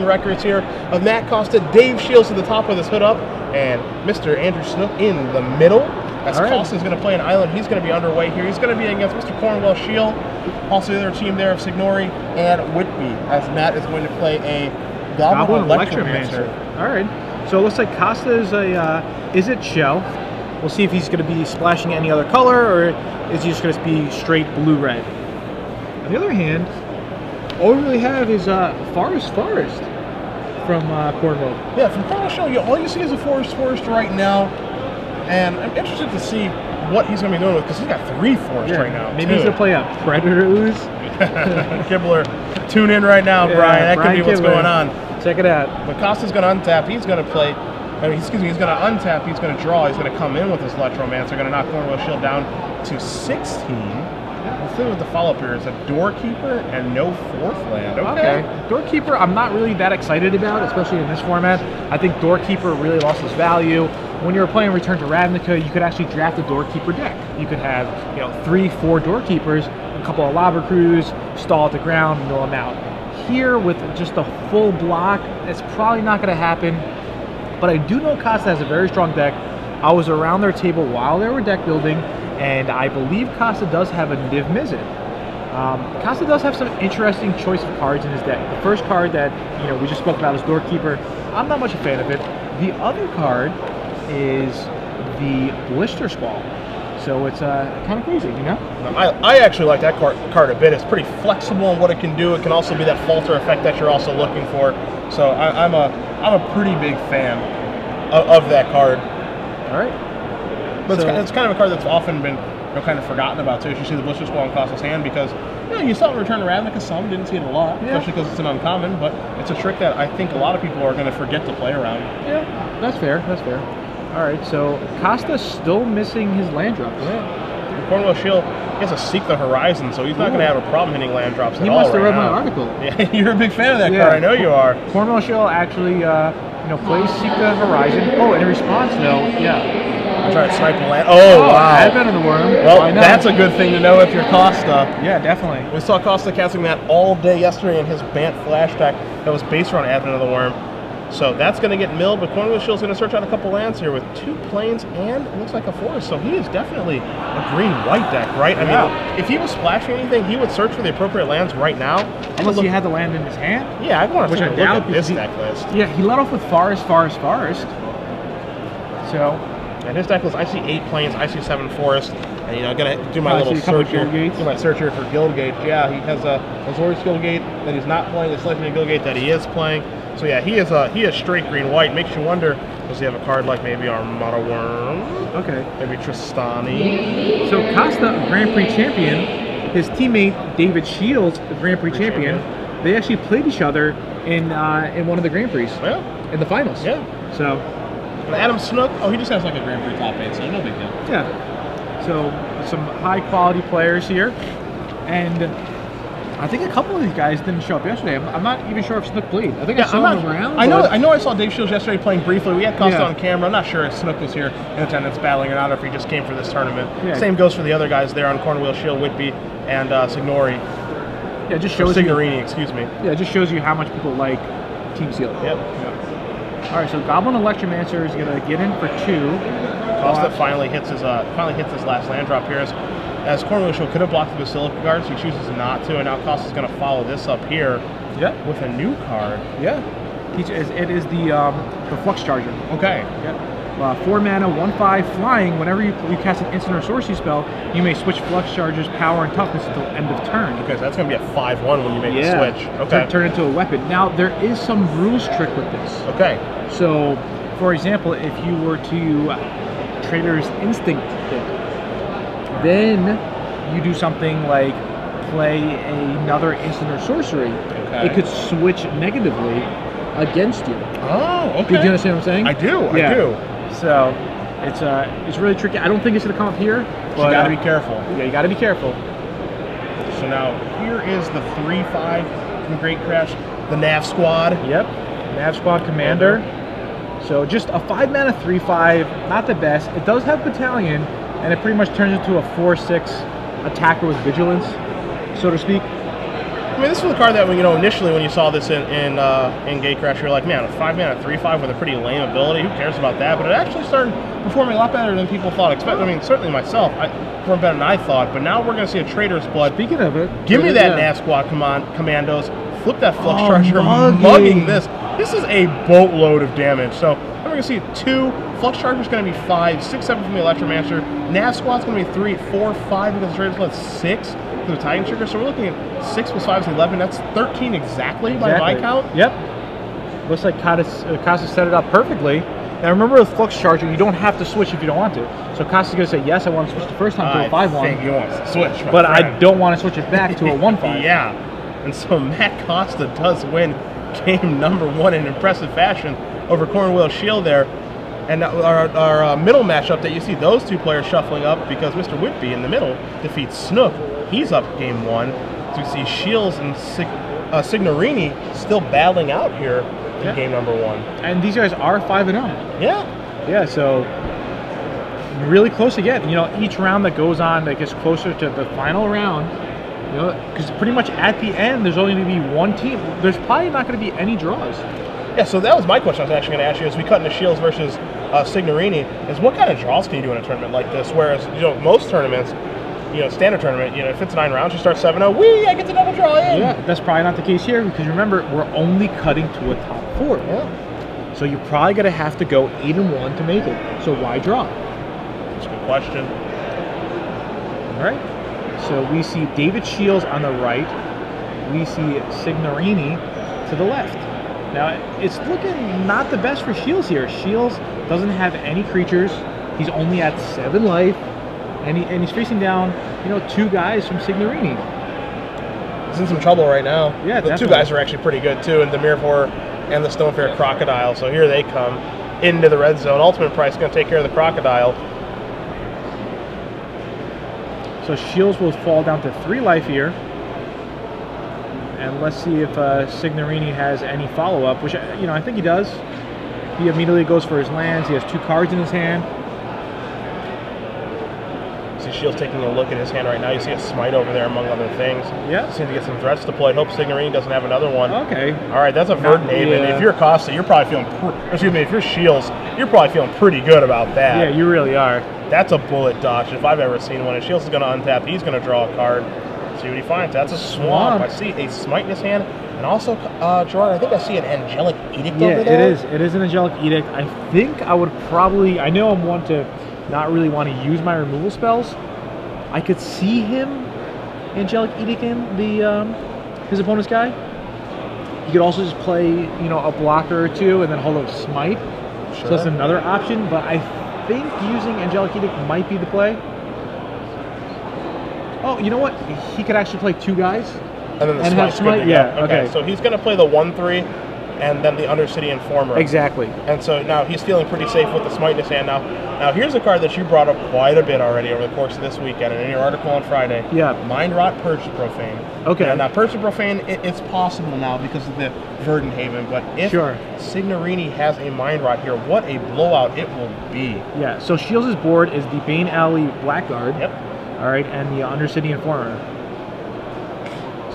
records here of Matt Costa, Dave Shields at the top with his hood up, and Mr. Andrew Snook in the middle. As Costa's going to play an island, he's going to be underway here. He's going to be against Mr. Cornwell Shield, also the other team there of Signori and Whitby, as Matt is going to play a Goblin Electromancer. All right. So it looks like Costa is a Is-It shell. We'll see if he's going to be splashing any other color, or is he just going to be straight blue-red. On the other hand, all we really have is Forest from Cornwell. Yeah, from Cornwell Shield, all you see is a Forest right now. And I'm interested to see what he's going to be doing with, because he's got 3 Forest right now. Maybe he's going to play a Predator Ooze. Kibler, tune in right now, Brian. That could be what's going on. Check it out. But Costa's going to untap. He's going to play. He's going to untap. He's going to draw. He's going to come in with his Electromancer. Going to knock Cornwell Shield down to 16. Let's see what the follow-up here is. A Doorkeeper and no 4th land. Okay. Doorkeeper, I'm not really that excited about, especially in this format. I think Doorkeeper really lost its value. When you were playing Return to Ravnica, you could actually draft a Doorkeeper deck. You could have, 3-4 Doorkeepers, a couple of Lava Crews, stall at the ground, mill them out. Here, with just a full block, it's probably not going to happen. But I do know Costa has a very strong deck. I was around their table while they were deck building, and I believe Costa does have a Niv Mizzet. Costa does have some interesting choice of cards in his deck. The first card that we just spoke about is Doorkeeper. I'm not much a fan of it. The other card is the Blister Squall. So it's kind of crazy, I actually like that card a bit. It's pretty flexible in what it can do. It can also be that falter effect that you're also looking for. So I'm a pretty big fan of that card. All right. But it's kind of a card that's often been kind of forgotten about too. As you see the Blister Squall in Costa's hand, because you saw it in Return to Ravnica. Some didn't see it a lot, especially because it's an uncommon. But it's a trick that I think a lot of people are going to forget to play around. Yeah, that's fair. That's fair. All right, so Costa's still missing his land drops. Yeah. Cornwell Shield has to seek the horizon, so he's not going to have a problem hitting land drops at all. He must have read my article. Yeah, you're a big fan of that card. I know you are. Cornwell Shield actually, plays Seek the Horizon. Oh, in response, though, I'm trying to snipe a land. Oh, wow. Advent of the Worm. Well, that's a good thing to know if you're Costa. Yeah, definitely. We saw Costa casting that all day yesterday in his Bant flash deck that was based around Advent of the Worm. So that's going to get milled, but Cornwell Shield's going to search out a couple lands here with 2 plains and it looks like a forest. So he is definitely a green-white deck, right? I mean, if he was splashing anything, he would search for the appropriate lands right now. Unless he had the land in his hand? Yeah, I want to take a look at this deck list. Yeah, he led off with Forest. So... And his deck list, I see 8 plains, I see 7 forests. And I'm going to do my little search here. Do my search here for Guildgate. Yeah, he has a Azorius Guildgate that he's not playing, a Legendary Guildgate that he is playing. So yeah, he is straight green-white. Makes you wonder, does he have a card like maybe Armada Worm? Okay. Maybe Tristani. So Costa, a Grand Prix champion, his teammate David Shields, a Grand Prix champion, they actually played each other in one of the Grand Prix. Yeah. In the finals. Yeah. So. And Adam Snook, he just has like a Grand Prix top 8, so no big deal. Yeah. So some high-quality players here, and I think a couple of these guys didn't show up yesterday. I'm not even sure if Snook played. I think I saw him around. I know I saw Dave Shields yesterday playing briefly. We had Costa on camera. I'm not sure if Snook was here in attendance battling or not, or if he just came for this tournament. Yeah. Same goes for the other guys there on Cornwell Shield, Whitby, and Signori. Yeah, it just shows Signorini, excuse me. Yeah, it just shows you how much people like Team Seal. Yep. All right, so Goblin Electromancer is going to get in for 2. Costa finally hits his last land drop here. As Cornwell Shield could have blocked the Basilica guards, he chooses not to, and now Costa's going to follow this up here with a new card. Yeah. It is the Flux Charger. Okay. Yeah. 4 mana, 1/5 flying. Whenever you cast an instant or sorcery spell, you may switch Flux Charger's power and toughness until end of turn. Okay, so that's going to be a 5/1 when you make the switch. Okay. Turn into a weapon. Now, there is some rules trick with this. Okay. So, for example, if you were to Trader's Instinct it, then you do something like play another instant or sorcery. Okay. It could switch negatively against you. Oh, okay. Do you understand what I'm saying? I do. I do. So it's really tricky. I don't think it's going to come up here. But you got to be careful. Yeah, you got to be careful. So now here is the 3/5 from Great Crash, the Nav Squad. Yep, Nav Squad Commander. So just a 5 mana 3/5, not the best. It does have Battalion, and it pretty much turns into a 4/6 attacker with vigilance, so to speak. I mean, this was a card that, initially when you saw this in Gatecrash, you're like, man, a 5-mana 3/5 with a pretty lame ability. Who cares about that? But it actually started performing a lot better than people thought. I mean, certainly myself, I performed better than I thought. But now we're going to see a Trader's Blood. Speaking of it, give me that Nasquad Commandos. Flip that Flux Charger, mugging this. This is a boatload of damage. So we're going to see 2. Flux Charger's going to be 5, 6, 7 from the Electromancer. Nasquad's going to be 3, 4, 5 because the Trader's Blood's 6. The Titan Trigger, so we're looking at 6 plus 5 is 11. That's 13 exactly by my count. Yep. Looks like Casa set it up perfectly. Now remember with Flux Charger, you don't have to switch if you don't want to. So Casa's going to say, yes, I want to switch the first time to a 5/1. I think he wants to switch, but I don't want to switch it back to a 1/5. Yeah. And so Matt Costa does win game number 1 in impressive fashion over Cornwell Shield there. And our middle matchup that you see those 2 players shuffling up because Mr. Whitby in the middle defeats Snook. He's up game 1. So we see Shields and Signorini still battling out here in game number 1. And these guys are 5-0. Yeah. Yeah, so really close again. Each round that goes on that gets closer to the final round, because pretty much at the end, there's only going to be one team. There's probably not going to be any draws. Yeah, so that was my question I was actually going to ask you as we cut into Shields versus Signorini, is what kind of draws can you do in a tournament like this? Whereas, most tournaments, standard tournament, if it's 9 rounds, you start 7-0, I get the double draw in. Yeah, that's probably not the case here because remember, we're only cutting to a top 4. Yeah. So you're probably going to have to go 8-1 to make it. So why draw? That's a good question. All right. So we see David Shields on the right. We see Signorini to the left. Now, it's looking not the best for Shields here. Shields doesn't have any creatures. He's only at 7 life. And he's facing down, 2 guys from Signorini. He's in some trouble right now. Yeah, the 2 guys are actually pretty good, too, and the Mirror and the Stonefair Crocodile. So here they come into the red zone. Ultimate Price going to take care of the Crocodile. So Shields will fall down to 3 life here. And let's see if Signorini has any follow-up, which, I think he does. He immediately goes for his lands. He has 2 cards in his hand. See Shields taking a look at his hand right now. You see a Smite over there, among other things. Yeah. Just need to get some threats deployed. Hope Signorini doesn't have another one. Okay. All right, that's a Verdant Haven. Yeah. If you're Costa, you're probably feeling... if you're Shields, you're probably feeling pretty good about that. Yeah, you really are. That's a bullet dodge if I've ever seen one. And Shields is going to untap. He's going to draw a card. See what he finds. That's a Swamp. I see a Smite in his hand. And also, Gerard, I think I see an Angelic Edict over there. Yeah, it is. It is an Angelic Edict. I think I would probably... I know I'm one to not really want to use my removal spells. I could see him Angelic Edict in his opponent's guy. You could also just play, a blocker or 2 and then hold up Smite. Sure. So that's another option, but I think using Angelic Edict might be the play. Oh, you know what? He could actually play 2 guys. And then the Smite. Yeah, okay. So he's going to play the 1/3 and then the Undercity Informer. Exactly. And so now he's feeling pretty safe with the Smite in his hand. Now here's a card that you brought up quite a bit already over the course of this weekend and in your article on Friday. Yeah. Mind Rot, Purge the Profane. Okay. Now Purge the Profane, it's possible now because of the Verdant Haven, but if Signorini has a Mind Rot here, what a blowout it will be. Yeah, so Shields' board is the Bane Alley Blackguard. Yep. All right, and the Undercity Informer.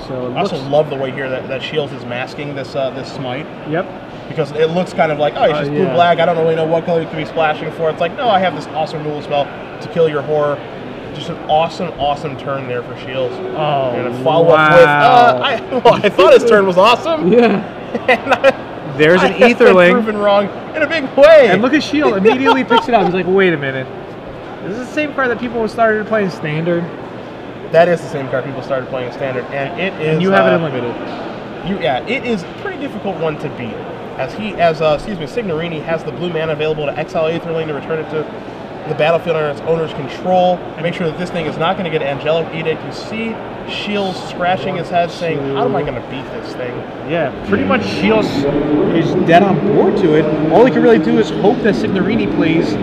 So I also love the way here that Shields is masking this Smite. Yep. Because it looks kind of like, oh, he's just blue black. I don't really know what color he could be splashing for. It's like, no, I have this awesome removal spell to kill your horror. Just an awesome turn there for Shields. Oh, and a follow up with, I thought his turn was awesome. Yeah. And there's an Etherling. Proven wrong in a big way. And look at Shield immediately picks it up. He's like, wait a minute. This is the same card that people started playing Standard. That is the same card people started playing Standard, and it is. And you have it unlimited. It is a pretty difficult one to beat. Signorini has the blue mana available to exile Aetherling to return it to the battlefield under its owner's control. Make sure that this thing is not going to get Angelic Edict. You see Shields scratching his head saying, how am I going to beat this thing? Yeah, pretty much Shields is dead on board to it. All he can really do is hope that Signorini plays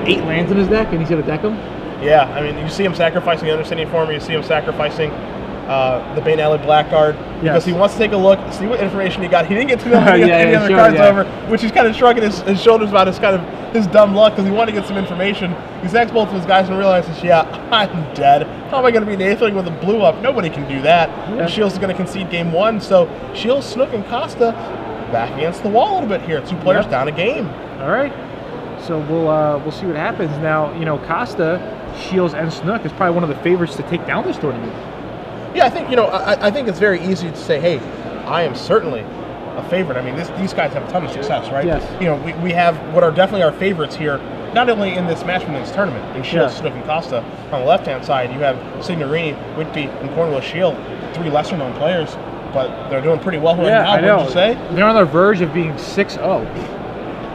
8 lands in his deck and he's going to deck them. Yeah, I mean, you see him sacrificing the Undercity Informer, you see him sacrificing the Bane Alley Blackguard because he wants to take a look, see what information he got. He didn't get too many other cards over, which he's kind of shrugging his shoulders about his dumb luck because he wanted to get some information. He sacks both of his guys and realizes, yeah, I'm dead. How am I going to be Nathan with a blue up? Nobody can do that. And Shields is going to concede game 1. So Shields, Snook, and Costa back against the wall a little bit here. 2 players down a game. All right. So we'll see what happens. Now, you know, Costa, Shields, and Snook is probably one of the favorites to take down this tournament. Yeah, I think, you know, I think it's very easy to say, hey, I am certainly a favorite. I mean, these guys have a ton of success, right? Yes. You know, we have what are definitely our favorites here, not only in this match, but in this tournament. In Shields, Snook, and Costa. On the left-hand side, you have Signorini, Whitby, and Cornwell Shield, 3 lesser-known players, but they're doing pretty well right now, wouldn't you say? They're on the verge of being 6-0.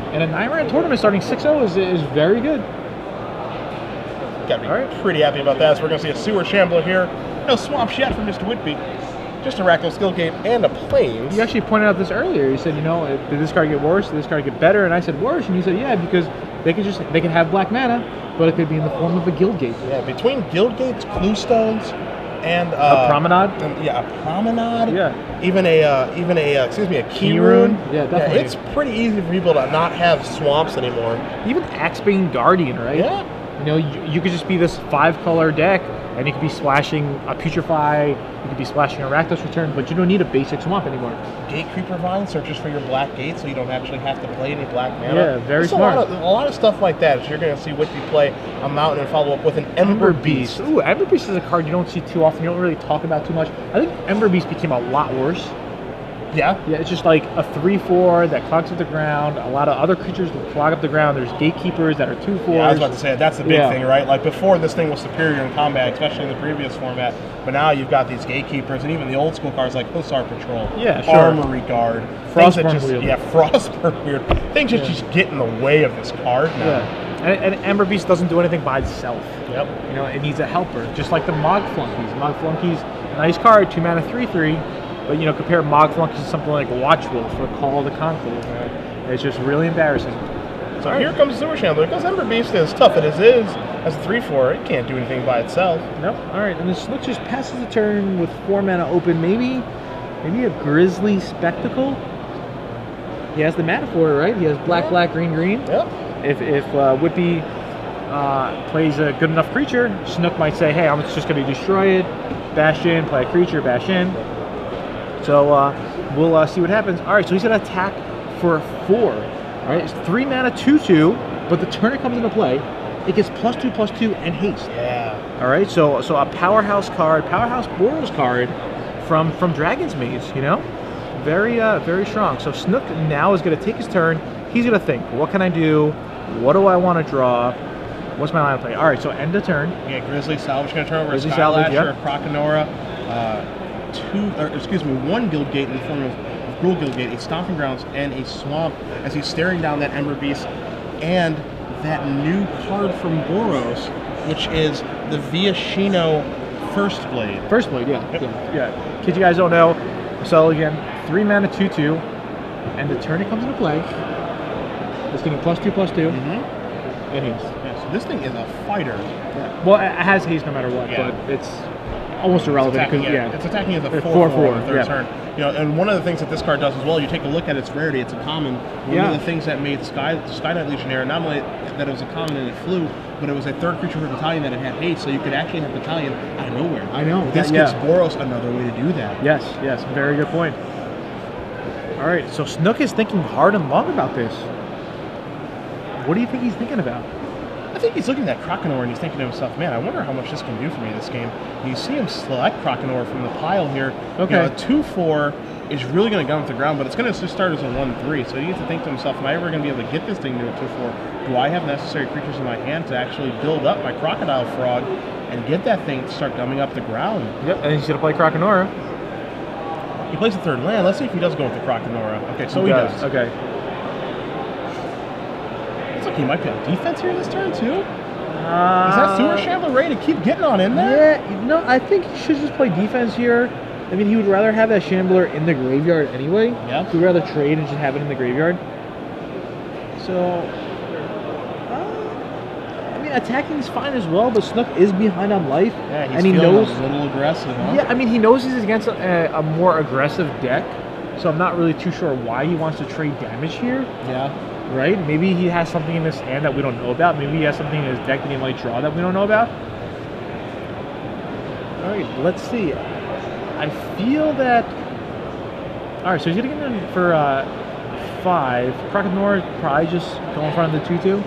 And a 9-round tournament starting 6-0 is very good. Got to be pretty happy about that. So we're going to see a Sewer Shambler here. No swamp yet from Mr. Whitby. Just a Rakdos Skill Gate and a Plains. You actually pointed out this earlier. You said, you know, did this card get worse? Did this card get better? And I said worse. And you said, yeah, because they could have black mana, but it could be in the form of a Guild Gate. Yeah, between Guild Gates, Clue Stones, and a Promenade. A Promenade. Yeah. Even a Key Rune. Yeah, definitely. Yeah, it's pretty easy for people to not have swamps anymore. Even Axebane Guardian, right? Yeah. You know, you could just be this 5-color deck, and you could be splashing a Putrefy, you could be splashing a Rakdos Return, but you don't need a basic swamp anymore. Gate Creeper Vine searches for your black gate, so you don't actually have to play any black mana. Yeah, very smart. A lot of stuff like that. So you're going to see Whitby play a Mountain and follow up with an Ember Beast. Ooh, Ember Beast is a card you don't see too often. You don't really talk about too much. I think Ember Beast became a lot worse. Yeah? Yeah, it's just like a 3/4 that clogs up the ground. A lot of other creatures that clog up the ground. There's gatekeepers that are 2/4s. Yeah, I was about to say, that's the big thing, right? Like, before, this thing was superior in combat, especially in the previous format. But now you've got these gatekeepers and even the old school cards like Hussar Patrol, Armory Guard, Frostburn Wielder. Frostburn Wielder. Things that just get in the way of this card now. Yeah. And Ember Beast doesn't do anything by itself. Yep. You know, it needs a helper, just like the Mog Flunkies. Mog Flunkies, a nice card, 2 mana, 3/3. But, you know, compare Mog Flunkies to something like Watch Wolf or Call of the Conclave. It's just really embarrassing. So here comes Sewer Shambler. Because Ember Beast, as tough as it is, as a 3/4, it can't do anything by itself. Nope. All right, and then Snook just passes the turn with 4 mana open. Maybe a Grizzly Spectacle. He has the mana for it, right? He has black, green. Yep. If Whitby plays a good enough creature, Snook might say, hey, I'm just going to destroy it, bash in, play a creature, bash in. So we'll see what happens. All right, so he's going to attack for 4. All right, it's 3 mana, 2/2, but the turn it comes into play, it gets +2/+2 and haste. Yeah. All right, so a powerhouse card, powerhouse Boros card from Dragon's Maze, you know? Very strong. So Snook now is going to take his turn. He's going to think, what can I do? What do I want to draw? What's my line of play? All right, so end of turn. Yeah, Grizzly Salvage going to turn over a Grizzly Salvage, Skylasher, a Croconora, 1 Guild Gate in the form of Gruul Guild Gate, a Stomping Grounds, and a Swamp as he's staring down that Ember Beast and that new card from Boros, which is the Viashino First Blade. First Blade, yeah. In case you guys don't know, so again, 3 mana, 2/2, and the turn it comes into play, it's getting +2/+2, and haste. Yeah, so this thing is a fighter. Yeah. Well, it has haste no matter what, but it's almost irrelevant because it's attacking as a 4/4 on the third turn. You know, and one of the things that this card does as well, you take a look at its rarity. It's a common. One of the things that made Sky Knight Legionnaire not only that it was a common and it flew, but it was a 3rd creature for Battalion that it had haste, so you could actually have Battalion out of nowhere. I know. This gives Boros another way to do that. Yes, very good point. All right, so Snook is thinking hard and long about this. What do you think he's thinking about? I think he's looking at Croconor and he's thinking to himself, man, I wonder how much this can do for me this game. And you see him select Croconor from the pile here. Okay. You know, a 2/4 is really going to gun with the ground, but it's going to just start as a 1/3. So he needs to think to himself, am I ever going to be able to get this thing to a 2/4? Do I have necessary creatures in my hand to actually build up my Crocodile Frog and get that thing to start gumming up the ground? Yep, and he's going to play Croconora. He plays the 3rd land. Let's see if he does go with the Croconora. Okay, so he does. Okay. Looks like he might be on defense here this turn, too. Is that Sewer Shambler ready to keep getting on in there? Yeah, no, I think he should just play defense here. I mean, he would rather have that Shambler in the graveyard anyway. Yeah. He would rather trade and just have it in the graveyard. So, I mean, attacking is fine as well, but Snook is behind on life, Yeah, he's and he feeling knows a little aggressive, huh? Yeah, I mean, he knows he's against a more aggressive deck, so I'm not really too sure why he wants to trade damage here. Yeah. Right? Maybe he has something in his hand that we don't know about. Maybe he has something in his deck that he might draw that we don't know about. All right, let's see. I feel that. All right, so he's gonna get in for 5. Krakenor probably just go in front of the 2/2.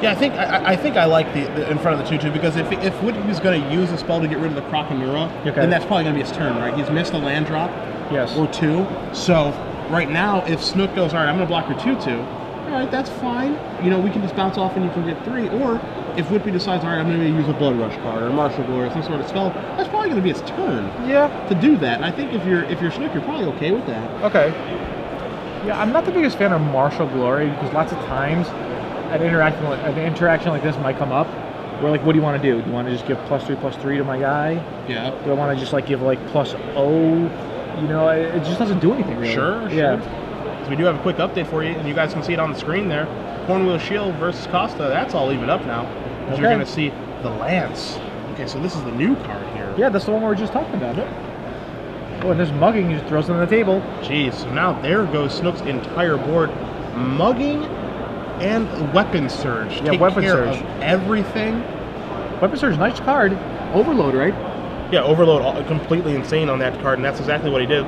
Yeah, I think I like the in front of the 2/2 because if Whitby's going to use a spell to get rid of the Krakenura, then that's probably going to be his turn, right? He's missed a land drop, yes, or 2. So right now, if Snook goes, all right, I'm going to block your 2/2. All right, that's fine. You know, we can just bounce off and you can get 3. Or if Whitby decides, all right, I'm going to use a Blood Rush card or a Martial Glory or some sort of spell, that's probably going to be his turn. Yeah, to do that. And I think if you're Snook, you're probably okay with that. Okay. Yeah, I'm not the biggest fan of Martial Glory because lots of times an interaction like this might come up where, like, what do you want to do? Do you want to just give +3/+3 to my guy? Yeah. Do I want to just like give like +0? You know, it just doesn't do anything really. Sure. Yeah. So we do have a quick update for you, and you guys can see it on the screen there. Cornwall Shield versus Costa. That's all even up now. Because you're going to see the Lance. Okay, so this is the new card here. Yeah, that's the one we were just talking about. Oh, and there's Mugging. He just throws it on the table. Jeez. So now there goes Snook's entire board. Mugging and Weapon Surge. Yeah, Take Weapon care Surge. of everything. Weapon Surge, nice card. Overload, right? Yeah, Overload, completely insane on that card, and that's exactly what he did.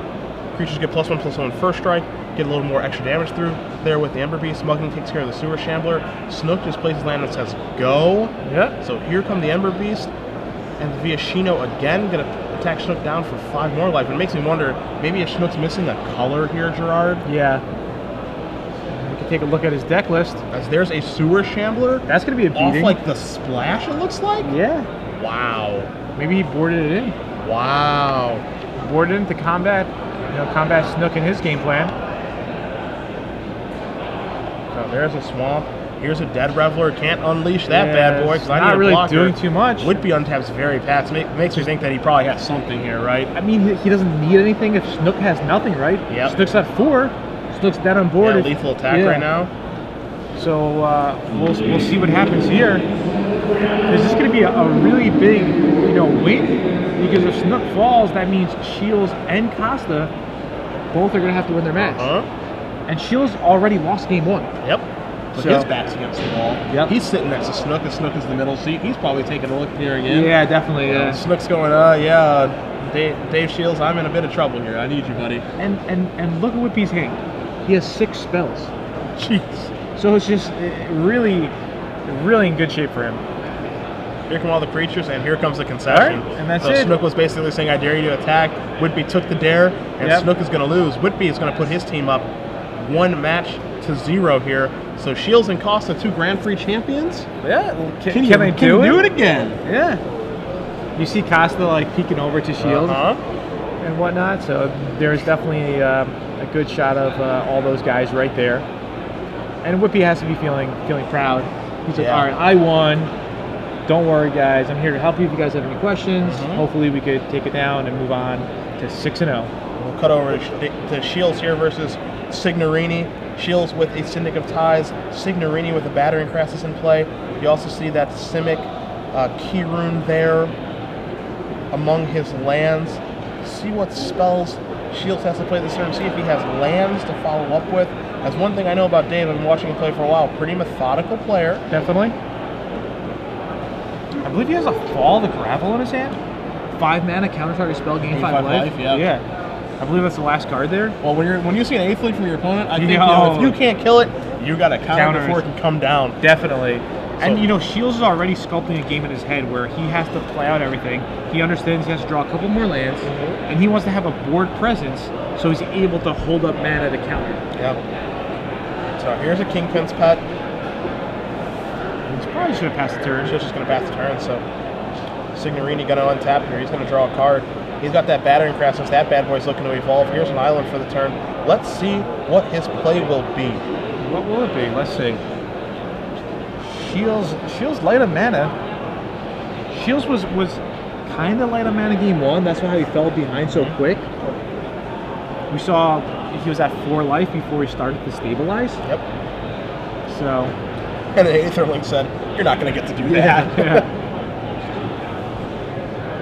Creatures get +1/+1 first strike, get a little more extra damage through there with the Ember Beast. Mugging takes care of the Sewer Shambler. Snook just places land and says, go. Yeah. So here come the Ember Beast, and the Viashino again, gonna attack Snook down for 5 more life. It makes me wonder, maybe if Snook's missing a color here, Gerard? Yeah. We can take a look at his deck list. As there's a Sewer Shambler. That's gonna be a beating. Off like the splash, it looks like? Yeah. Wow. Maybe he boarded it in. Wow. Boarded into combat, combat Snook in his game plan. So there's a Swamp. Here's a Dead Reveler. Can't unleash that bad boy because I need not a really blocker. doing too much. Whitby untaps very fast. Makes me think that he probably has something here, right? I mean, he doesn't need anything if Snook has nothing, right? Yep. Snook's at 4. Snook's dead on board. Yeah, lethal attack right now. So we'll see what happens here. There's just going to be a really big, win, because if Snook falls, that means Shields and Costa both are going to have to win their match. And Shields already lost game 1. Yep. But his back's against the wall. Yep. He's sitting next to Snook, and Snook is the middle seat. He's probably taking a look here again. Yeah, definitely. Yeah. Snook's going, Dave Shields, I'm in a bit of trouble here. I need you, buddy. And look at Whitby's hand. He has 6 spells. Jeez. So it's just really, really in good shape for him. Here come all the creatures, and here comes the concession. Right, and that's so it. Snook was basically saying, I dare you to attack. Whitby took the dare, and Snook is going to lose. Whitby is going to put his team up 1-0 here. So Shields and Costa, 2 Grand Prix champions. Yeah. Can they do it again? Yeah. You see Costa like peeking over to Shields and whatnot. So there's definitely a good shot of all those guys right there. And Whitby has to be feeling proud. He's like, all right, I won. Don't worry, guys. I'm here to help you if you guys have any questions. Hopefully we could take it down and move on to 6-0. We'll cut over to Shields here versus Signorini. Shields with a Syndic of Ties. Signorini with a Battering Crassus in play. You also see that Simic Keyrune there among his lands. See what spells Shields has to play this turn. See if he has lands to follow up with. That's one thing I know about Dave. I've been watching him play for a while. Pretty methodical player. Definitely. I believe he has a Fall the Gravel in his hand. 5 mana, counter target spell, gain 5 life. Yeah. I believe that's the last card there. Well, when you see an 8th lead from your opponent, I think if you can't kill it, you got to counter before it can come down. Definitely. And Shields is already sculpting a game in his head where he has to play out everything. He understands he has to draw a couple more lands, and he wants to have a board presence so he's able to hold up mana to counter. Yep. So here's a Kingpin's Pet. He's probably should have passed the turn. He's just going to pass the turn, so Signorini going to untap here. He's going to draw a card. He's got that Battering Crassus. That bad boy's looking to evolve. Here's an island for the turn. Let's see what his play will be. What will it be? Let's see. Shields light of mana. Shields was kind of light of mana game 1. That's why he fell behind so quick. We saw he was at 4 life before he started to stabilize. Yep. So And then Aetherling said, "You're not going to get to do that." Yeah.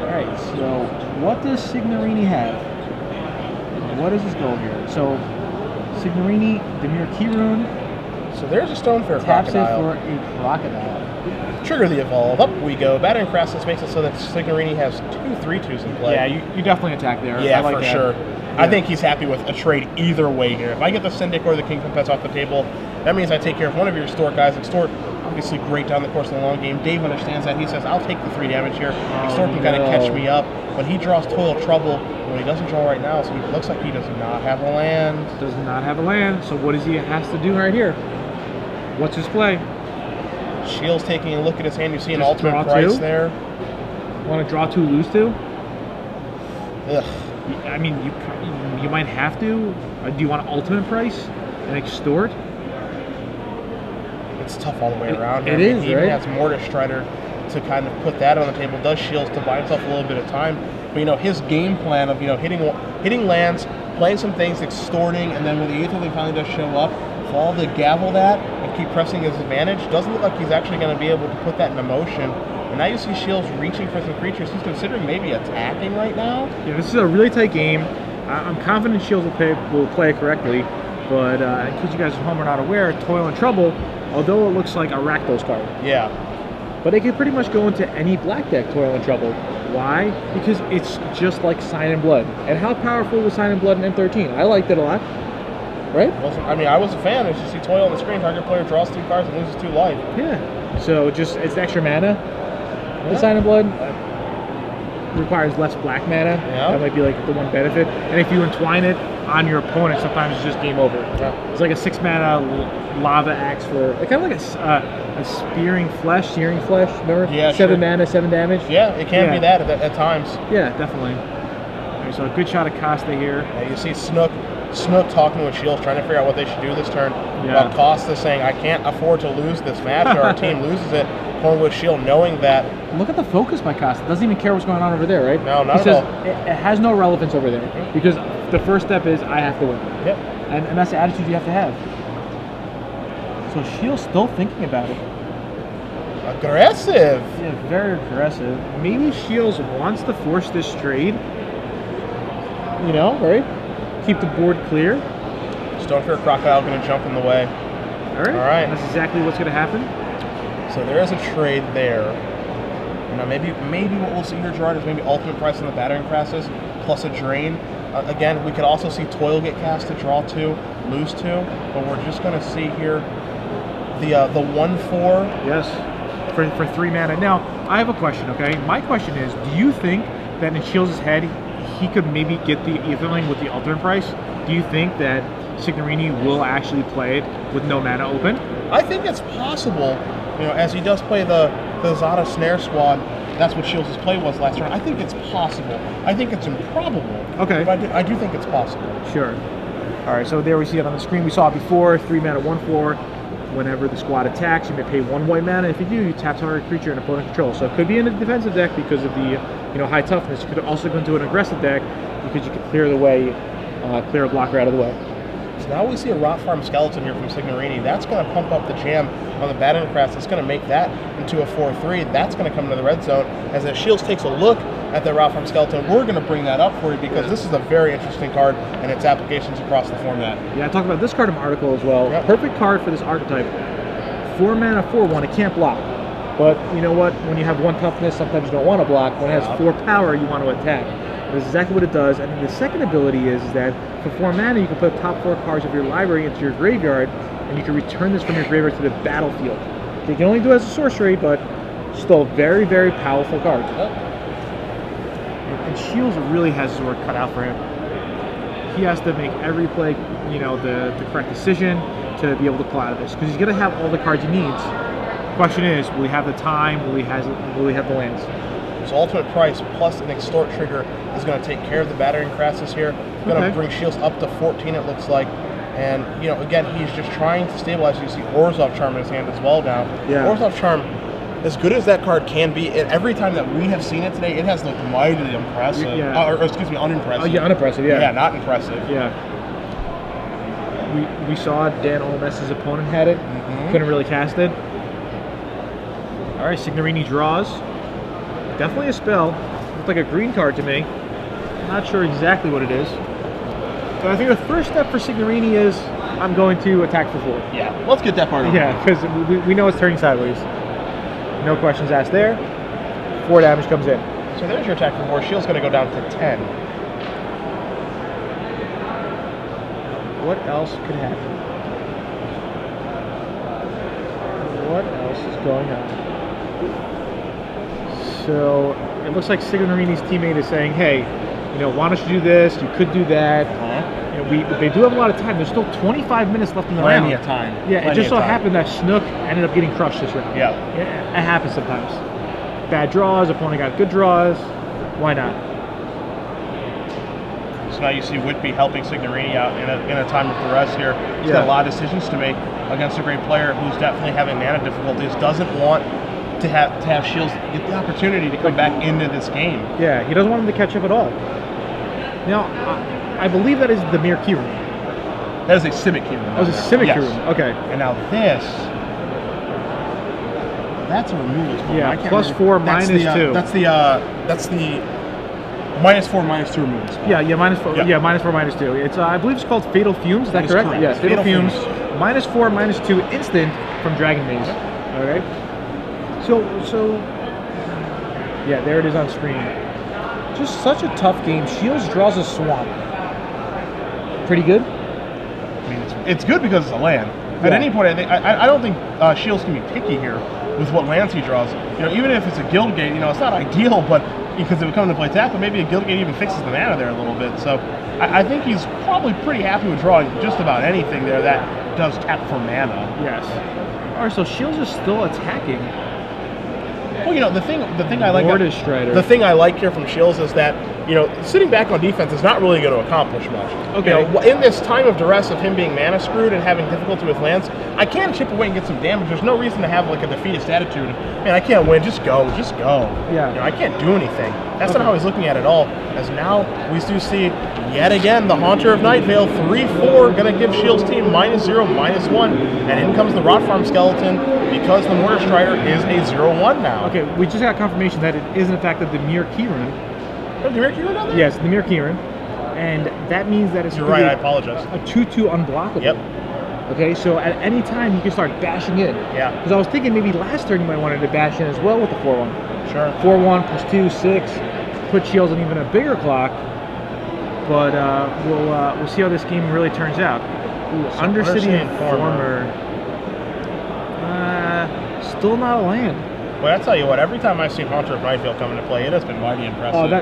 All right, so what does Signorini have? What is his goal here? So Signorini, Demir Kirun, So there's a Stonefair taps Crocodile. it for a Crocodile. Trigger the Evolve. Up we go. Battering Crassus makes it so that Signorini has 2 3/2s in play. Yeah, you definitely attack there. Yeah, I like for that. sure. Yeah. I think he's happy with a trade either way here. If I get the Syndic or the Kingdom Pets off the table, that means I take care of one of your Extort guys. Extort, obviously great down the course of the long game. Dave understands that. He says, I'll take the 3 damage here. Extort can kind of catch me up. When he draws Toil Trouble, when he doesn't draw right now, so he looks like he does not have a land. Does not have a land, so what does he has to do right here? What's his play? Shield's taking a look at his hand. You see an Just ultimate draw price 2? there. Want to draw 2, lose 2? Ugh. I mean, you might have to. Do you want an ultimate price and extort? It's tough all the way around. It here. is, He even right? has Mortis Strider to kind of put that on the table. Does Shields to buy himself a little bit of time. But, you know, his game plan of, you know, hitting lands, playing some things, extorting, and then when the Aetherling finally does show up, fall to gavel that and keep pressing his advantage, doesn't look like he's actually going to be able to put that into motion. And now you see Shields reaching for some creatures. He's considering maybe attacking right now. Yeah, this is a really tight game. I'm confident Shields will play it correctly, but in case you guys at home are not aware, Toil and Trouble, although it looks like a Rakdos card, Yeah. but it can pretty much go into any black deck, Toil and Trouble. Why? Because it's just like Sign in Blood. And how powerful was Sign in Blood in M13? I liked it a lot, right? I was a fan. As you see Toil on the screen, target player draws 2 cards and loses 2 life. Yeah. So just, it's extra mana. The Yeah. Sign in Blood requires less black mana. Yeah. That might be like the one benefit. And if you entwine it on your opponent, sometimes it's just game over. Yeah. It's like a 6 mana lava axe for kind of like a searing flesh. Remember? Yeah, 7 sure. mana, 7 damage. Yeah, it can be Yeah. that at times. Yeah, definitely. Okay, so a good shot of Costa here. Yeah, you see Snook talking with Shields, trying to figure out what they should do this turn. Yeah. While Costa saying, I can't afford to lose this match, or our team loses it. Pulling with Shield, knowing that. Look at the focus by Costa. Doesn't even care what's going on over there, right? No, not he at says all. it has no relevance over there because the first step is I have to win. Yep. And that's the attitude you have to have. So Shield's still thinking about it. Aggressive. Yeah, very aggressive. Maybe Shields wants to force this trade. You know, right? Keep the board clear. Stonefair Crocodile going to jump in the way. All right. All right. That's exactly what's going to happen. So there is a trade there. You know, maybe what we'll see here, Gerard, is maybe ultimate price on the Battering Crassus plus a drain. Again, we could also see Toil get cast to draw 2, lose 2, but we're just going to see here the 1/4. Yes. For 3 mana. Now, I have a question, okay? My question is, do you think that in Shields' head, he could maybe get the Aetherling with the alternate price? Do you think that Signorini will actually play it with no mana open? I think it's possible, you know, as he does play the Zada Snare Squad. That's what Shields' play was last turn. I think it's possible. I think it's improbable. Okay. But I do think it's possible. Sure. All right, so there we see it on the screen. We saw it before, 3 mana, 1/4. Whenever the squad attacks, you may pay 1 white mana. If you do, you tap target creature and opponent control. So it could be in a defensive deck because of the high toughness. You could also go into an aggressive deck because you could clear the way, clear a blocker out of the way. So now we see a Rot Farm Skeleton here from Signorini. That's going to pump up the jam on the Battering Crassus. It's going to make that into a 4/3. That's going to come into the red zone. As Shields takes a look at the Rot Farm Skeleton, we're going to bring that up for you because this is a very interesting card and its applications across the format. Yeah, I talked about this card in my article as well. Yep. Perfect card for this archetype. 4 mana, 4/1. It can't block. But you know what? When you have 1 toughness, sometimes you don't want to block. When it has 4 power, you want to attack. That's exactly what it does. And then the second ability is that for 4 mana, you can put the top 4 cards of your library into your graveyard, and you can return this from your graveyard to the battlefield. You can only do it as a sorcery, but still a very, very powerful card. And Shields really has his work cut out for him. He has to make every play, the correct decision to be able to pull out of this, because he's going to have all the cards he needs. Question is, will he have the time? Will he have the lands? So ultimate price plus an extort trigger is going to take care of the Battering Crassus here. Going to bring Shields up to 14, it looks like. And, again, he's just trying to stabilize. You see Orzhov Charm in his hand as well now. Yeah. Orzhov Charm, as good as that card can be, every time that we have seen it today, it has looked mightily impressive. Yeah. Or excuse me, unimpressive. Oh, yeah, unimpressive, yeah. Yeah, not impressive. Yeah. We saw Dan Olmes's opponent had it. Couldn't really cast it. All right, Signorini draws. Definitely a spell. Looks like a green card to me. Not sure exactly what it is. So I think the first step for Signorini is I'm going to attack for 4. Yeah, let's get that part over. Yeah, because we know it's turning sideways. No questions asked there. 4 damage comes in. So there's your attack for 4. Shield's going to go down to 10. What else could happen? What else is going on? So it looks like Signorini's teammate is saying, hey, you know, why don't you do this? You could do that. You know, they do have a lot of time. There's still 25 minutes left in the round. Plenty of time. Yeah, it just so happened that Snook ended up getting crushed this round. Yeah. It happens sometimes. Bad draws, opponent got good draws. Why not? So now you see Whitby helping Signorini out in a time of duress here. He's got a lot of decisions to make against a great player who's definitely having mana difficulties, doesn't want to have Shields get the opportunity to come back into this game. Yeah, he doesn't want him to catch up at all. Now, I believe that is the Mere Key Room. That is a Simic Key Room. That was a Simic Key Room, okay. And now this, that's a removal spell. Yeah, +4, -2. That's the -4, -2 removal spell. Yeah, -4, yeah, -4, -2. It's I believe it's called Fatal Fumes. Is that correct? Correct. Yeah, Fatal Fumes. -4, -2 instant from Dragon Maze. All right. So yeah, there it is on screen. Just such a tough game. Shields draws a Swamp. Pretty good. I mean, it's good because it's a land. At Yeah. any point, I don't think Shields can be picky here with what lands he draws. You know, even if it's a Guildgate, you know, it's not ideal, but because it would come into play tap, but maybe a Guildgate even fixes the mana there a little bit. So I think he's probably pretty happy with drawing just about anything there that does tap for mana. Yes. All right, so Shields is still attacking. Well, you know, the thing I like, Mortis Strider. the thing I like here from Shields is that, you know, sitting back on defense is not really going to accomplish much. Okay. You know, in this time of duress of him being mana screwed and having difficulty with lands, I can chip away and get some damage. There's no reason to have like a defeatist attitude. Man, I can't win. Just go. Just go. Yeah. You know, I can't do anything. That's not how he's looking at it all. As now we do see yet again the Haunter of Nightvale 3/4 going to give Shields team -0, -1, and in comes the Rot Farm Skeleton because the Mortar Strider is a 0/1 now. Okay, we just got confirmation that it is in fact the Dimir Keyrune. Oh, the Dimir Keyrune down there? Yes, the Dimir Keyrune. And that means that it's You're right, I apologize. a 2/2 unblockable. Yep. Okay, so at any time you can start bashing in. Yeah. Because I was thinking maybe last turn you might want to bash in as well with the 4/1. Sure. 4/1 +2, 6. Put Shields on even a bigger clock. But we'll see how this game really turns out. Ooh, So Undercity Informer. Still not a land. Well, I tell you what, every time I've seen Haunter of Nightvale come into play, it has been mighty impressive. Oh,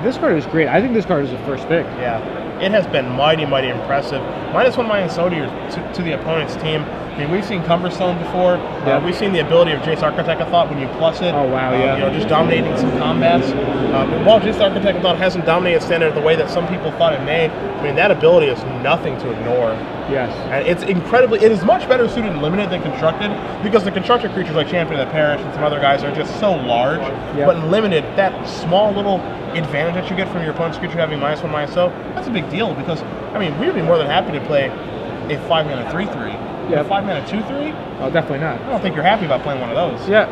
this card is great. I think this card is the first pick. Yeah, it has been mighty, mighty impressive. -1, -0 to the opponent's team. I mean, we've seen Cumberstone before. Yeah. We've seen the ability of Jace Architect of Thought when you plus it. Oh, wow, yeah. You know, just dominating some combats. While Jace Architect of Thought hasn't dominated standard the way that some people thought it may, I mean, that ability is nothing to ignore. Yes. And it is much better suited in limited than constructed, because the constructed creatures like Champion of the Parish and some other guys are just so large. Yep. But in limited, that small little advantage that you get from your opponent's creature having -1, -0, that's a big deal, because, I mean, we would be more than happy to play a 5-mana 3/3. Yep. A 5-mana 2/3? Oh, definitely not. I don't think you're happy about playing one of those. Yeah.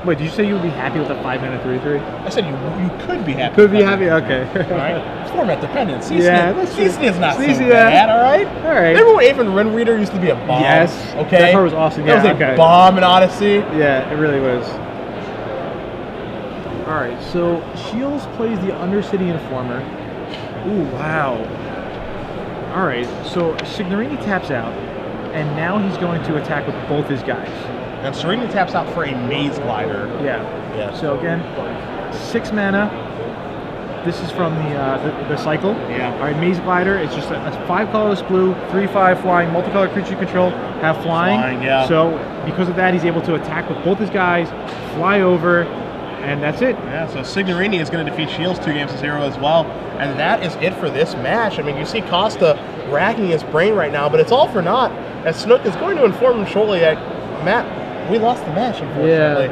Wait, did you say you would be happy with a 5-mana 3/3? I said you could be happy. Could be with happy, okay. All right? Format dependent. Yeah, that's true. CC is not so CC, bad, all right? All right. Remember when Aven Ren Reader used to be a bomb? Yes. Okay. That card was awesome. That Yeah, was a okay. bomb in Odyssey. Yeah, it really was. All right, so Shields plays the Undercity Informer. Ooh, wow. All right, so Signorini taps out, and now he's going to attack with both his guys. And Serena taps out for a Maze Glider. Yeah. Yeah. So again, 6 mana. This is from the cycle. Yeah. All right, Maze Glider. It's just a 5 colorless blue, 3/5 flying, multicolor creature you control, have flying. Flying, yeah. So because of that, he's able to attack with both his guys, fly over, and that's it. Yeah, so Signorini is going to defeat Shields 2 games to 0 as well. And that is it for this match. I mean, you see Costa racking his brain right now, but it's all for naught, as Snook is going to inform him shortly that, Matt, we lost the match, unfortunately. Yeah.